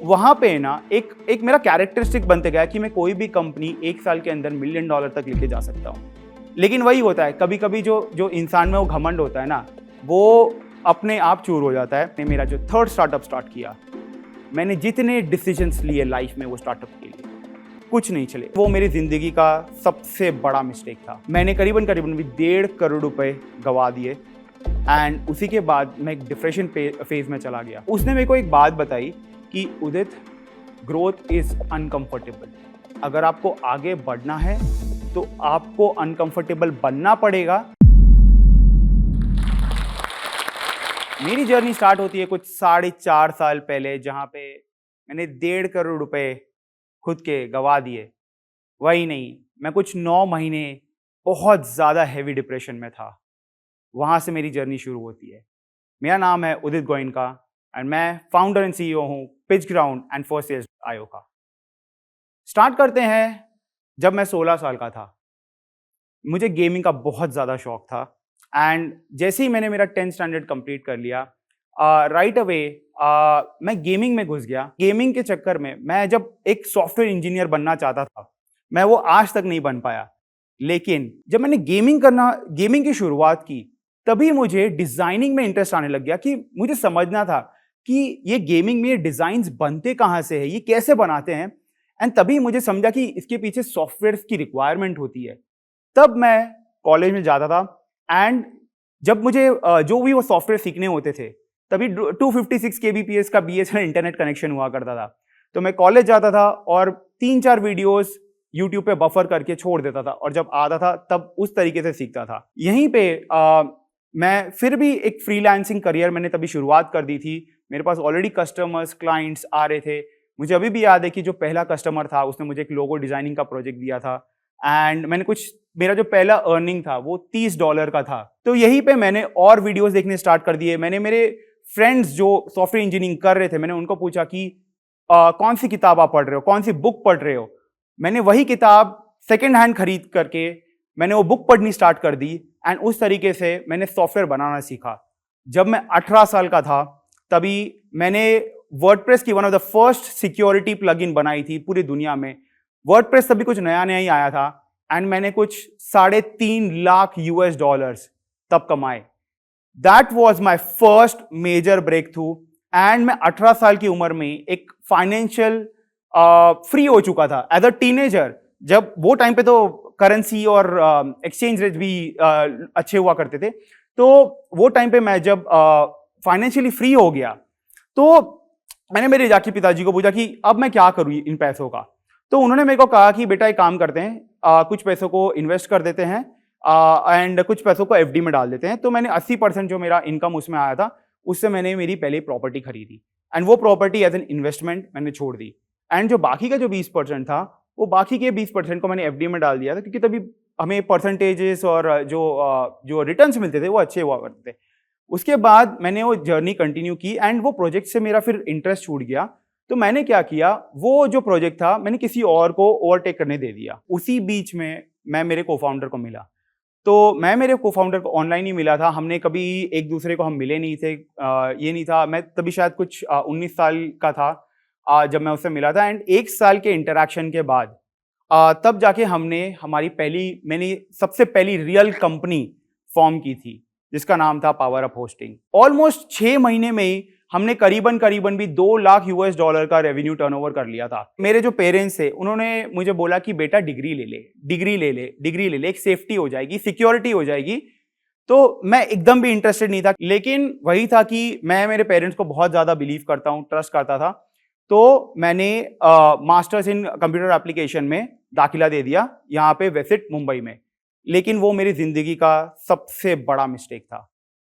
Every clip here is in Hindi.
वहाँ पे ना एक मेरा कैरेक्टरिस्टिक बनते गया कि मैं कोई भी कंपनी 1 साल के अंदर $1 मिलियन तक लेके जा सकता हूँ। लेकिन वही होता है, कभी कभी जो इंसान में वो घमंड होता है ना, वो अपने आप चूर हो जाता है। मेरा जो थर्ड स्टार्टअप स्टार्ट किया, मैंने जितने डिसीजंस लिए लाइफ में वो स्टार्टअप के लिए, कुछ नहीं चले। वो मेरी ज़िंदगी का सबसे बड़ा मिस्टेक था। मैंने करीबन भी 1.5 करोड़ रुपए गंवा दिए एंड उसी के बाद मैं एक डिप्रेशन फेज में चला गया। उसने मेरे को एक बात बताई कि उदित, ग्रोथ इज़ अनकंफर्टेबल। अगर आपको आगे बढ़ना है तो आपको अनकंफर्टेबल बनना पड़ेगा। मेरी जर्नी स्टार्ट होती है कुछ 4.5 साल पहले, जहाँ पे मैंने 1.5 करोड़ रुपए खुद के गंवा दिए। वही नहीं, मैं कुछ 9 महीने बहुत ज़्यादा हैवी डिप्रेशन में था। वहाँ से मेरी जर्नी शुरू होती है। मेरा नाम है उदित गोयनका एंड मैं फाउंडर एंड CEO हूँ pitch ground and first sales IO का। स्टार्ट करते हैं। जब मैं 16 साल का था, मुझे गेमिंग का बहुत ज़्यादा शौक था एंड जैसे ही मैंने मेरा 10th स्टैंडर्ड कंप्लीट कर लिया, राइट अवे मैं गेमिंग में घुस गया। गेमिंग के चक्कर में मैं जब एक सॉफ्टवेयर इंजीनियर बनना चाहता था, मैं वो आज तक नहीं बन पाया। लेकिन जब मैंने गेमिंग की शुरुआत की, तभी मुझे डिज़ाइनिंग में इंटरेस्ट आने लग गया कि मुझे समझना था कि ये गेमिंग में ये डिज़ाइंस बनते कहाँ से है, ये कैसे बनाते हैं। एंड तभी मुझे समझा कि इसके पीछे सॉफ्टवेयर की रिक्वायरमेंट होती है। तब मैं कॉलेज में जाता था एंड जब मुझे जो भी वो सॉफ्टवेयर सीखने होते थे, तभी 256 kbps का BSNL इंटरनेट कनेक्शन हुआ करता था। तो मैं कॉलेज जाता था और 3-4 वीडियोस यूट्यूब पे बफर करके छोड़ देता था और जब आता था तब उस तरीके से सीखता था। यहीं पे मैं फिर भी एक फ्रीलांसिंग करियर मैंने तभी शुरुआत कर दी थी। मेरे पास ऑलरेडी कस्टमर्स, क्लाइंट्स आ रहे थे। मुझे अभी भी याद है कि जो पहला कस्टमर था उसने मुझे एक लोगो डिजाइनिंग का प्रोजेक्ट दिया था एंड मेरा जो पहला अर्निंग था वो $30 का था। तो यहीं पे मैंने और वीडियोस देखने स्टार्ट कर दिए। मैंने मेरे फ्रेंड्स जो सॉफ्टवेयर इंजीनियरिंग कर रहे थे, मैंने उनको पूछा कि कौन सी किताब आप पढ़ रहे हो, कौन सी बुक पढ़ रहे हो। मैंने वही किताब सेकेंड हैंड खरीद करके मैंने वो बुक पढ़नी स्टार्ट कर दी एंड उस तरीके से मैंने सॉफ्टवेयर बनाना सीखा। जब मैं 18 साल का था, तभी मैंने वर्डप्रेस की one of the first security plugin बनाई थी पूरी दुनिया में। वर्डप्रेस तभी कुछ नया नया ही आया था एंड मैंने कुछ $3.5 लाख तब कमाए। That was my first major breakthrough and मैं 18 साल की उम्र में एक फाइनेंशियल फ्री हो चुका था एज अ टीनेजर। जब वो टाइम पे तो करेंसी और एक्सचेंज रेट भी अच्छे हुआ करते थे, तो वो टाइम पे मैं जब फाइनेंशियली फ्री हो गया, तो मैंने मेरे जाके पिताजी को पूछा कि अब मैं क्या करूँ इन पैसों का। तो उन्होंने मेरे को कहा कि बेटा एक काम करते हैं, कुछ पैसों को इन्वेस्ट कर देते हैं एंड कुछ पैसों को FD में डाल देते हैं। तो मैंने 80% जो मेरा इनकम उसमें आया था, उससे मैंने मेरी पहली प्रॉपर्टी खरीदी एंड वो प्रॉपर्टी एज एन इन्वेस्टमेंट मैंने छोड़ दी। एंड जो बाकी का जो 20% था, वो बाकी के 20% को मैंने FD में डाल दिया था, क्योंकि तभी हमें परसेंटेजेस और जो रिटर्न्स मिलते थे वो अच्छे हुआ करते थे। उसके बाद मैंने वो जर्नी कंटिन्यू की एंड वो प्रोजेक्ट से मेरा फिर इंटरेस्ट छूट गया। तो मैंने क्या किया, वो जो प्रोजेक्ट था मैंने किसी और को ओवरटेक करने दे दिया। उसी बीच में मैं मेरे को-फाउंडर को मिला। तो मैं मेरे को-फाउंडर को ऑनलाइन ही मिला था, हमने कभी एक दूसरे को हम मिले नहीं थे। ये नहीं था, मैं तभी शायद कुछ 19 साल का था जब मैं उससे मिला था एंड 1 साल के इंटरेक्शन के बाद तब जाके मैंने सबसे पहली रियल कंपनी फॉर्म की थी, जिसका नाम था पावर अप होस्टिंग। ऑलमोस्ट 6 महीने में ही हमने करीबन भी $2 लाख का रेवेन्यू टर्नओवर कर लिया था। मेरे जो पेरेंट्स थे उन्होंने मुझे बोला कि बेटा डिग्री ले ले, एक सेफ्टी हो जाएगी, सिक्योरिटी हो जाएगी। तो मैं एकदम भी इंटरेस्टेड नहीं था, लेकिन वही था कि मैं मेरे पेरेंट्स को बहुत ज्यादा बिलीव करता हूँ, ट्रस्ट करता था। तो मैंने मास्टर्स इन कंप्यूटर एप्लीकेशन में दाखिला दे दिया, यहाँ पे वेसिट मुंबई में। लेकिन वो मेरी जिंदगी का सबसे बड़ा मिस्टेक था,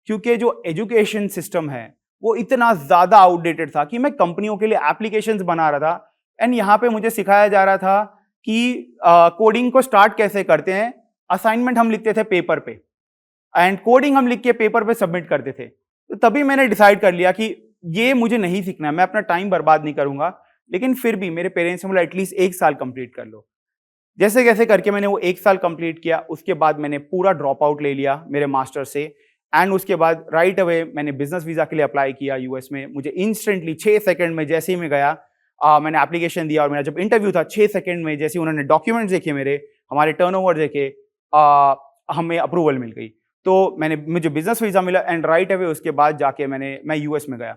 क्योंकि जो एजुकेशन सिस्टम है वो इतना ज्यादा आउटडेटेड था कि मैं कंपनियों के लिए एप्लीकेशंस बना रहा था एंड यहाँ पे मुझे सिखाया जा रहा था कि कोडिंग को स्टार्ट कैसे करते हैं। असाइनमेंट हम लिखते थे पेपर पे एंड कोडिंग हम लिख के पेपर पे सबमिट करते थे। तो तभी मैंने डिसाइड कर लिया कि ये मुझे नहीं सीखना, मैं अपना टाइम बर्बाद नहीं करूंगा। लेकिन फिर भी मेरे पेरेंट्स ने बोला एटलीस्ट 1 साल कंप्लीट कर लो। जैसे कैसे करके मैंने वो 1 साल कंप्लीट किया। उसके बाद मैंने पूरा ड्रॉप आउट ले लिया मेरे मास्टर से एंड उसके बाद राइट अवे मैंने बिजनेस वीजा के लिए अप्लाई किया US में। मुझे इंस्टेंटली 6 सेकंड में जैसे ही मैं गया, मैंने एप्लीकेशन दिया और मेरा जब इंटरव्यू था 6 सेकंड में जैसे उन्होंने डॉक्यूमेंट्स देखे मेरे, हमारे टर्नओवर देखे, हमें अप्रूवल मिल गई। तो मुझे बिजनेस वीजा मिला एंड राइट अवे उसके बाद जाके मैं यूएस में गया।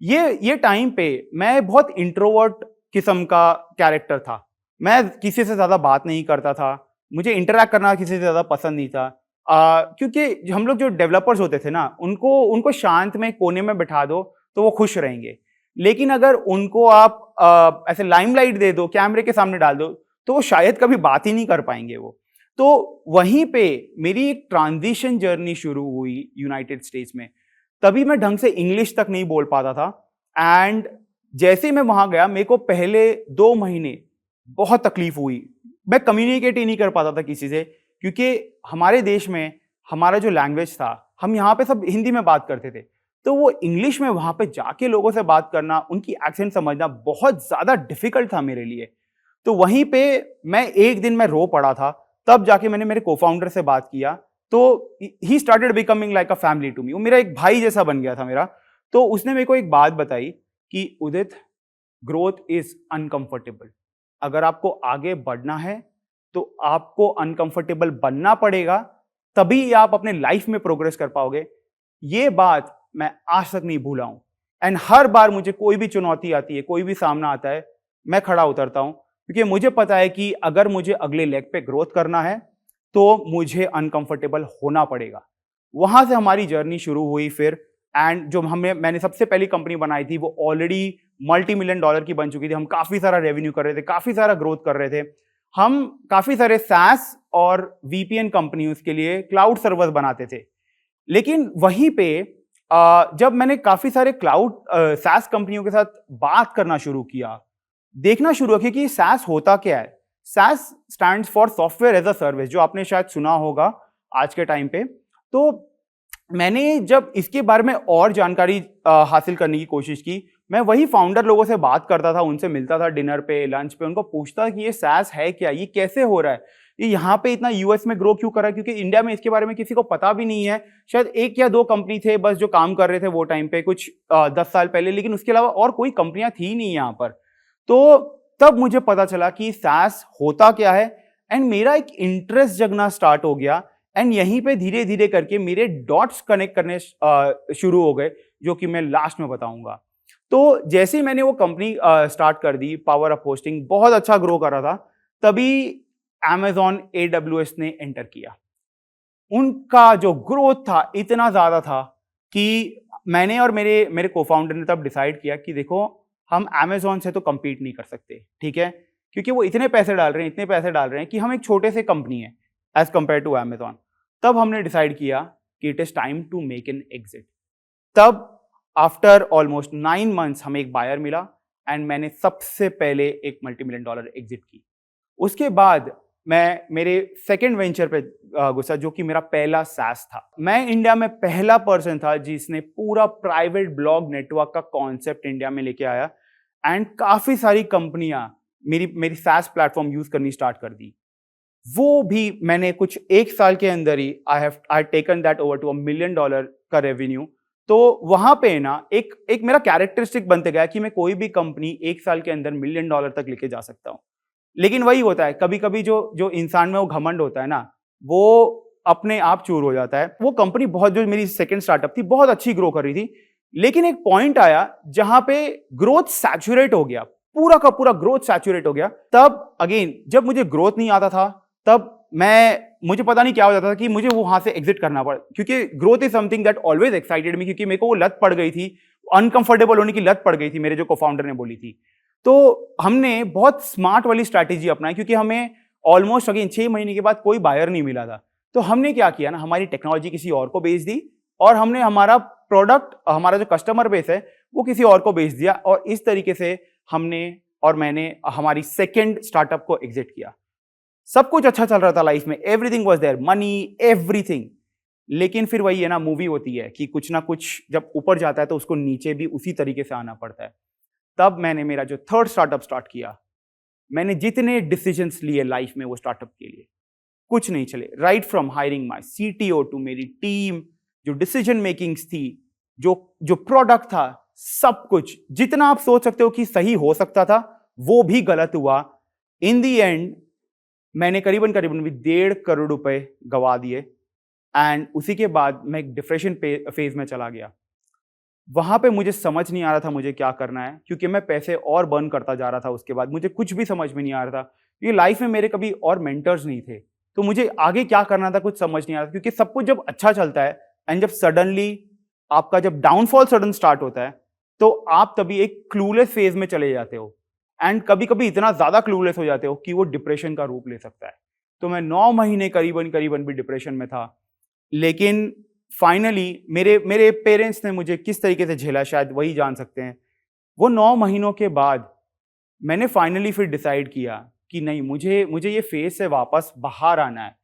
ये टाइम पे मैं बहुत इंट्रोवर्ट किस्म का कैरेक्टर था। मैं किसी से ज़्यादा बात नहीं करता था, मुझे इंटरैक्ट करना किसी से ज़्यादा पसंद नहीं था। क्योंकि हम लोग जो डेवलपर्स होते थे ना, उनको शांत में कोने में बिठा दो तो वो खुश रहेंगे। लेकिन अगर उनको आप ऐसे लाइमलाइट दे दो, कैमरे के सामने डाल दो, तो वो शायद कभी बात ही नहीं कर पाएंगे वो। तो वहीं पे मेरी एक ट्रांजिशन जर्नी शुरू हुई यूनाइटेड स्टेट्स में। तभी मैं ढंग से इंग्लिश तक नहीं बोल पाता था एंड जैसे ही मैं वहां गया, मेरे को पहले 2 महीने बहुत तकलीफ हुई। मैं कम्युनिकेट ही नहीं कर पाता था किसी से, क्योंकि हमारे देश में हमारा जो लैंग्वेज था, हम यहाँ पे सब हिंदी में बात करते थे, तो वो इंग्लिश में वहां पे जाके लोगों से बात करना, उनकी एक्सेंट समझना बहुत ज्यादा डिफिकल्ट था मेरे लिए। तो वहीं पे मैं एक दिन में रो पड़ा था। तब जाके मैंने मेरे को-फाउंडर से बात किया, तो he started becoming like a family to me. वो मेरा एक भाई जैसा बन गया था मेरा। तो उसने मेरे को एक बात बताई कि उदित, ग्रोथ इज अनकंफर्टेबल। अगर आपको आगे बढ़ना है तो आपको अनकंफर्टेबल बनना पड़ेगा, तभी आप अपने लाइफ में प्रोग्रेस कर पाओगे। ये बात मैं आज तक नहीं भूला हूं एंड हर बार मुझे कोई भी चुनौती आती है, कोई भी सामना आता है, मैं खड़ा उतरता हूं, क्योंकि मुझे पता है कि अगर मुझे अगले लेग पे ग्रोथ करना है तो मुझे अनकंफर्टेबल होना पड़ेगा। वहां से हमारी जर्नी शुरू हुई फिर। एंड जो मैंने सबसे पहली कंपनी बनाई थी वो ऑलरेडी $multi-million की बन चुकी थी। हम काफी सारा रेवेन्यू कर रहे थे, काफी सारा ग्रोथ कर रहे थे। हम काफी सारे SaaS और VPN कंपनियों के लिए क्लाउड सर्वर्स बनाते थे। लेकिन वहीं पे जब मैंने काफी सारे क्लाउड SaaS कंपनियों के साथ बात करना शुरू किया, देखना शुरू किया कि SaaS होता क्या है। SaaS stands for software as a service, जो आपने शायद सुना होगा आज के टाइम पे। तो मैंने जब इसके बारे में और जानकारी हासिल करने की कोशिश की, मैं वही फाउंडर लोगों से बात करता था, उनसे मिलता था डिनर पे, लंच पे, उनको पूछता कि ये SaaS है क्या, ये कैसे हो रहा है, ये यहाँ पे इतना यूएस में ग्रो क्यों कर रहा है, क्योंकि इंडिया में इसके बारे में किसी को पता भी नहीं है। शायद 1 या 2 कंपनी थे बस जो काम कर रहे थे वो टाइम पे, कुछ 10 साल पहले, लेकिन उसके अलावा और कोई कंपनियां थी नहीं यहाँ पर। तो तब मुझे पता चला कि SaaS होता क्या है एंड मेरा एक इंटरेस्ट जगना स्टार्ट हो गया। एंड यहीं पे धीरे धीरे करके मेरे डॉट्स कनेक्ट करने शुरू हो गए, जो कि मैं लास्ट में बताऊंगा। तो जैसे ही मैंने वो कंपनी स्टार्ट कर दी, पावर अप होस्टिंग बहुत अच्छा ग्रो कर रहा था, तभी Amazon AWS ने एंटर किया। उनका जो ग्रोथ था इतना ज्यादा था कि मैंने और मेरे को-फाउंडर ने तब डिसाइड किया कि देखो, हम Amazon से तो compete नहीं कर सकते, ठीक है, क्योंकि वो इतने पैसे डाल रहे हैं कि हम एक छोटे से कंपनी है एज कंपेयर टू Amazon। तब हमने डिसाइड किया कि it is time to make an exit. तब आफ्टर ऑलमोस्ट 9 मंथ्स हमें एक बायर मिला एंड मैंने सबसे पहले एक $multi-million एग्जिट की। उसके बाद मैं मेरे सेकेंड वेंचर पे घुसा, जो कि मेरा पहला SaaS था। मैं इंडिया में पहला पर्सन था जिसने पूरा प्राइवेट ब्लॉग नेटवर्क का कॉन्सेप्ट इंडिया में लेके आया एंड काफी सारी कंपनियां मेरी SaaS प्लेटफॉर्म यूज करनी स्टार्ट कर दी। वो भी मैंने कुछ 1 साल के अंदर ही I taken that over to $1 million का रेवेन्यू। तो वहां पे ना एक मेरा कैरेक्टरिस्टिक बनते गया कि मैं कोई भी कंपनी 1 साल के अंदर $1 million तक लेके जा सकता हूं। लेकिन वही होता है, कभी कभी जो इंसान में वो घमंड होता है ना, वो अपने आप चूर हो जाता है। वो कंपनी बहुत, जो मेरी सेकंड स्टार्टअप थी, बहुत अच्छी ग्रो कर रही थी, लेकिन एक पॉइंट आया जहां पे ग्रोथ सैचुरेट हो गया, पूरा का पूरा ग्रोथ सैचुरेट हो गया। तब अगेन जब मुझे ग्रोथ नहीं आता था, तब मुझे पता नहीं क्या हो जाता था कि मुझे वहां से एग्जिट करना पड़ा, क्योंकि growth is something that always excited me, क्योंकि मेरे को वो लत पड़ गई थी, अनकंफर्टेबल होने की लत पड़ गई थी, मेरे जो को-फाउंडर ने बोली थी। तो हमने बहुत स्मार्ट वाली स्ट्रैटेजी अपनाई, क्योंकि हमें ऑलमोस्ट अगेन 6 महीने के बाद कोई बायर नहीं मिला था। तो हमने क्या किया ना, हमारी टेक्नोलॉजी किसी और को बेच दी और हमने हमारा प्रोडक्ट, हमारा जो कस्टमर बेस है वो किसी और को बेच दिया, और इस तरीके से हमने और मैंने हमारी सेकेंड स्टार्टअप को एग्जिट किया। सब कुछ अच्छा चल रहा था लाइफ में, everything was there, money, everything. लेकिन फिर वही है ना, मूवी होती है कि कुछ ना कुछ जब ऊपर जाता है तो उसको नीचे भी उसी तरीके से आना पड़ता है। तब मैंने मेरा जो थर्ड स्टार्टअप स्टार्ट किया, मैंने जितने डिसीजंस लिए लाइफ में वो स्टार्टअप के लिए, कुछ नहीं चले। Right from hiring my CTO to मेरी टीम, जो डिसीजन मेकिंग्स थी, जो प्रोडक्ट था, सब कुछ जितना आप सोच सकते हो कि सही हो सकता था वो भी गलत हुआ। इन दी एंड मैंने करीबन करीबन भी 1.5 करोड़ रुपए गवा दिए एंड उसी के बाद मैं एक डिप्रेशन फेज में चला गया। वहां पे मुझे समझ नहीं आ रहा था मुझे क्या करना है, क्योंकि मैं पैसे और बर्न करता जा रहा था। उसके बाद मुझे कुछ भी समझ में नहीं आ रहा था, क्योंकि लाइफ में मेरे कभी और मेंटर्स नहीं थे, तो मुझे आगे क्या करना था कुछ समझ नहीं आ रहा था। क्योंकि सब कुछ जब अच्छा चलता है एंड जब सडनली आपका जब डाउनफॉल सडन स्टार्ट होता है तो आप तभी एक क्लूलेस फेज में चले जाते हो एंड कभी कभी इतना ज्यादा क्लूलेस हो जाते हो कि वो डिप्रेशन का रूप ले सकता है। तो मैं 9 महीने करीबन करीबन भी डिप्रेशन में था, लेकिन फाइनली मेरे पेरेंट्स ने मुझे किस तरीके से झेला शायद वही जान सकते हैं। वो 9 महीनों के बाद मैंने फाइनली फिर डिसाइड किया कि नहीं, मुझे ये फेज से वापस बाहर आना है।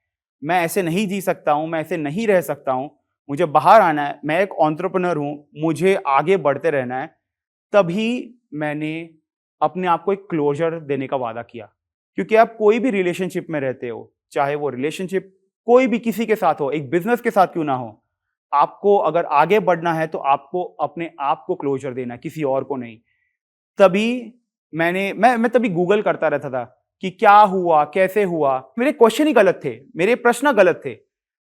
मैं ऐसे नहीं जी सकता हूँ, मैं ऐसे नहीं रह सकता हूँ, मुझे बाहर आना है। मैं एक एंटरप्रेन्योर हूँ, मुझे आगे बढ़ते रहना है। तभी मैंने अपने आप को एक क्लोजर देने का वादा किया, क्योंकि आप कोई भी रिलेशनशिप में रहते हो, चाहे वो रिलेशनशिप कोई भी किसी के साथ हो, एक बिजनेस के साथ क्यों ना हो, आपको अगर आगे बढ़ना है तो आपको अपने आप को क्लोजर देना है, किसी और को नहीं। तभी मैं तभी गूगल करता रहता था कि क्या हुआ, कैसे हुआ। मेरे क्वेश्चन ही गलत थे, मेरे प्रश्न गलत थे।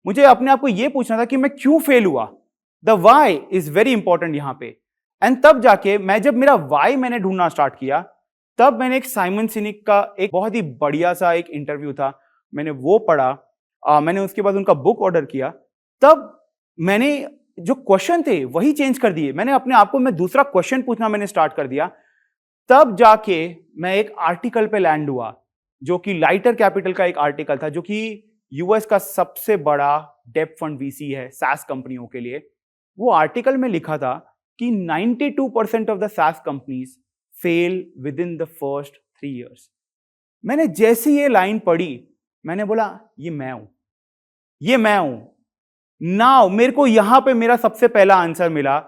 मुझे अपने आप को यह पूछना था कि मैं क्यों फेल हुआ। The why is very important यहाँ पे। एंड तब जाके जब मेरा वाई मैंने ढूंढना स्टार्ट किया, तब मैंने एक साइमन सिनिक का एक बहुत ही बढ़िया सा एक इंटरव्यू था, मैंने वो पढ़ा। मैंने उसके बाद उनका बुक ऑर्डर किया। तब मैंने जो क्वेश्चन थे वही चेंज कर दिए। मैंने अपने आप को दूसरा क्वेश्चन पूछना मैंने स्टार्ट कर दिया। तब जाके मैं एक आर्टिकल पे लैंड हुआ, जो कि लाइटर कैपिटल का एक आर्टिकल था, जो कि यूएस का सबसे बड़ा डेब्ट फंड वीसी है सास कंपनियों के लिए। वो आर्टिकल में लिखा था कि 92% ऑफ द सास companies fail with in the first 3 years। मैंने जैसी ये लाइन पढ़ी, मैंने बोला ये मैं हूं। नाउ मेरे को यहां पे मेरा सबसे पहला आंसर मिला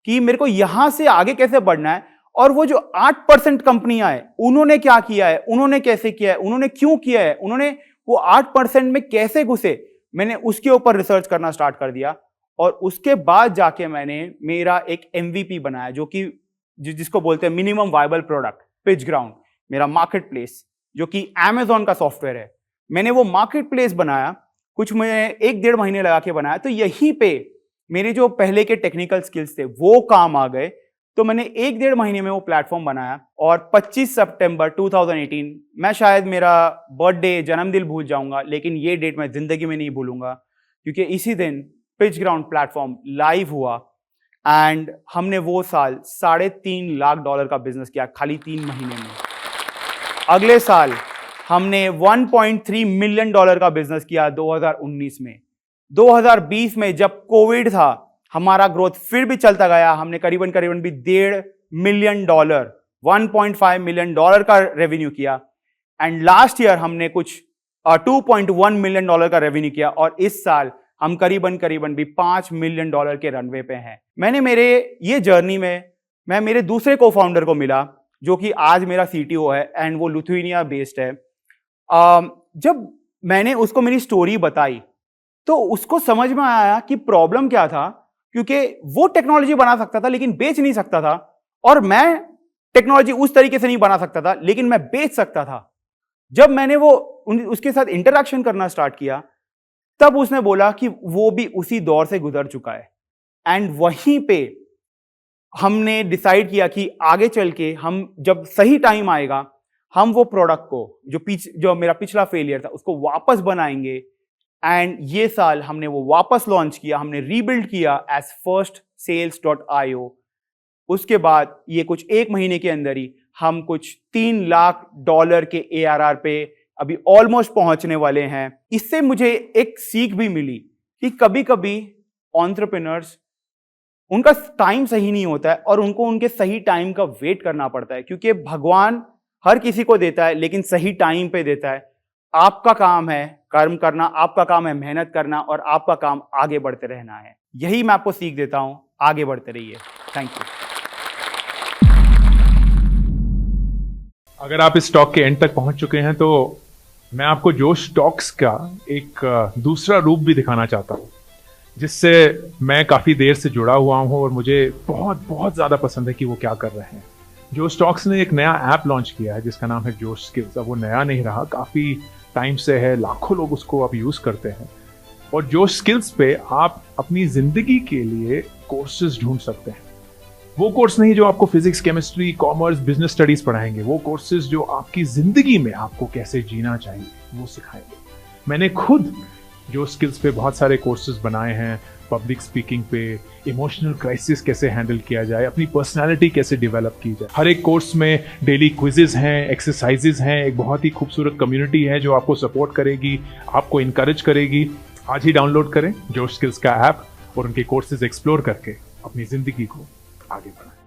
कि मेरे को यहां से आगे कैसे बढ़ना है। और वो जो 8% कंपनियां हैं, उन्होंने क्या किया है, उन्होंने कैसे किया है, उन्होंने क्यों किया है, उन्होंने वो 8% में कैसे घुसे, मैंने उसके ऊपर रिसर्च करना स्टार्ट कर दिया। और उसके बाद जाके मैंने मेरा एक MVP बनाया, जो कि जिसको बोलते हैं minimum viable product, pitch ground, मेरा मार्केट प्लेस, जो कि Amazon का सॉफ्टवेयर है। मैंने वो मार्केट प्लेस बनाया, कुछ मैंने 1-1.5 महीने लगा के बनाया। तो यहीं पे मेरे जो पहले के टेक्निकल स्किल्स थे वो काम आ गए। तो मैंने 1-1.5 महीने में वो प्लेटफॉर्म बनाया। और 25 सितंबर 2018, मैं शायद मेरा बर्थडे, जन्मदिन भूल जाऊंगा, लेकिन ये डेट मैं जिंदगी में नहीं भूलूंगा, क्योंकि इसी दिन पिच ग्राउंड प्लेटफॉर्म लाइव हुआ। एंड हमने वो साल $3.5 लाख का बिजनेस किया खाली 3 महीने में। अगले साल हमने $1.3 मिलियन का बिजनेस किया 2019 में। 2020 में जब कोविड था, हमारा ग्रोथ फिर भी चलता गया। हमने करीबन करीबन भी $1.5 मिलियन, $1.5 मिलियन का रेवेन्यू किया। एंड लास्ट ईयर हमने कुछ $2.1 मिलियन का रेवेन्यू किया। और इस साल हम करीबन करीबन भी $5 मिलियन के रनवे पे हैं। मैंने मेरे ये जर्नी में मैं मेरे दूसरे को फाउंडर को मिला, जो कि आज मेरा CTO है एंड वो लिथुआनिया बेस्ड है। जब मैंने उसको मेरी स्टोरी बताई तो उसको समझ में आया कि प्रॉब्लम क्या था, क्योंकि वो टेक्नोलॉजी बना सकता था लेकिन बेच नहीं सकता था, और मैं टेक्नोलॉजी उस तरीके से नहीं बना सकता था लेकिन मैं बेच सकता था। जब मैंने उसके साथ इंटरेक्शन करना स्टार्ट किया, तब उसने बोला कि वो भी उसी दौर से गुजर चुका है। एंड वहीं पे हमने डिसाइड किया कि आगे चल के हम जब सही टाइम आएगा, हम वो प्रोडक्ट को जो मेरा पिछला फेलियर था उसको वापस बनाएंगे। एंड ये साल हमने वो वापस लॉन्च किया, हमने रीबिल्ड किया एज firstsales.io। उसके बाद ये कुछ 1 महीने के अंदर ही हम कुछ $3 लाख के ARR पे अभी ऑलमोस्ट पहुंचने वाले हैं। इससे मुझे एक सीख भी मिली कि कभी कभी एंटरप्रेन्योर्स, उनका टाइम सही नहीं होता है और उनको उनके सही टाइम का वेट करना पड़ता है, क्योंकि भगवान हर किसी को देता है लेकिन सही टाइम पे देता है। आपका काम है कर्म करना, आपका काम है मेहनत करना, और आपका काम आगे बढ़ते रहना है। यही मैं आपको सीख देता हूं, आगे बढ़ते रहिए। Thank you. अगर आप इस टॉक के एंड तक पहुंच चुके हैं तो मैं आपको जोश टॉक्स का एक दूसरा रूप भी दिखाना चाहता हूं। जिससे मैं काफ़ी देर से जुड़ा हुआ हूँ और मुझे बहुत बहुत ज़्यादा पसंद है कि वो क्या कर रहे हैं। जोश स्टॉक्स ने एक नया ऐप लॉन्च किया है जिसका नाम है जोश स्किल्स। अब वो नया नहीं रहा, काफ़ी टाइम से है, लाखों लोग उसको अब यूज़ करते हैं। और जोश स्किल्स पे आप अपनी ज़िंदगी के लिए कोर्सेज ढूंढ सकते हैं। वो कोर्स नहीं जो आपको physics, chemistry, commerce, business studies पढ़ाएंगे, वो कोर्सेज जो आपकी ज़िंदगी में आपको कैसे जीना चाहिए वो सिखाएंगे। मैंने खुद जो स्किल्स पे बहुत सारे कोर्सेज बनाए हैं, पब्लिक स्पीकिंग पे, इमोशनल क्राइसिस कैसे हैंडल किया जाए, अपनी पर्सनालिटी कैसे डेवलप की जाए। हर एक कोर्स में डेली क्विजेज हैं, एक्सरसाइजेज हैं, एक बहुत ही खूबसूरत कम्युनिटी है जो आपको सपोर्ट करेगी, आपको इनकरेज करेगी। आज ही डाउनलोड करें जोश स्किल्स का ऐप और उनके कोर्सेज एक्सप्लोर करके अपनी ज़िंदगी को आगे बढ़ाएं।